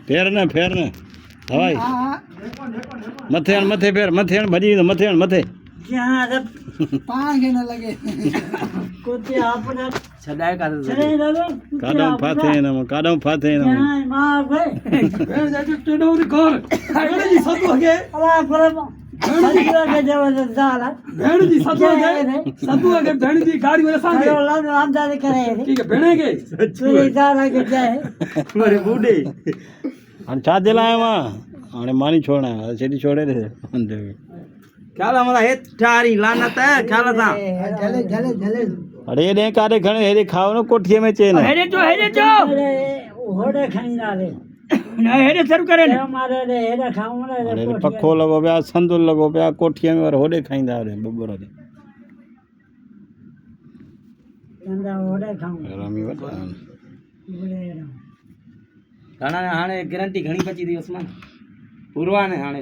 फेर ने हवाई मथे मथे फेर मथे भजी मथे मथे पांच न लगे कुत्ते आपने छडाय का चले दादा काडम फाथे न मार भाई भेड़ जाके टेडो री घर भेड़ जी सतु हगे अला परम सरिया के जबरदस्त जाला भेड़ जी सतु हगे भेड़ जी गाड़ी वाले सांगे चलो ला आमदानी करे ठीक है भेड़े के तू जाला के जाए मारे बूढ़े अन छा दिलाय मा आने मानी छोड़ना छेडी छोड़े रे ख्याल हमारा हे ठारी लानत है ख्याल था झले झले झले अरे ने कारे खणे हेरे खाओ न कोठिए में चेन हेरे जो अरे होड़े खणीना रे ना हेरे सर करे हे मारे रे हेरे खाऊं रे अरे पक्को लगो पिया संदूल लगो पिया कोठिए में और होड़े खाइंदा रे बब्बर रे अंदा होड़े खाऊं रमी वटा घणा हाणे गारंटी घणी बची थी उसमें पूर्वा ने हाणे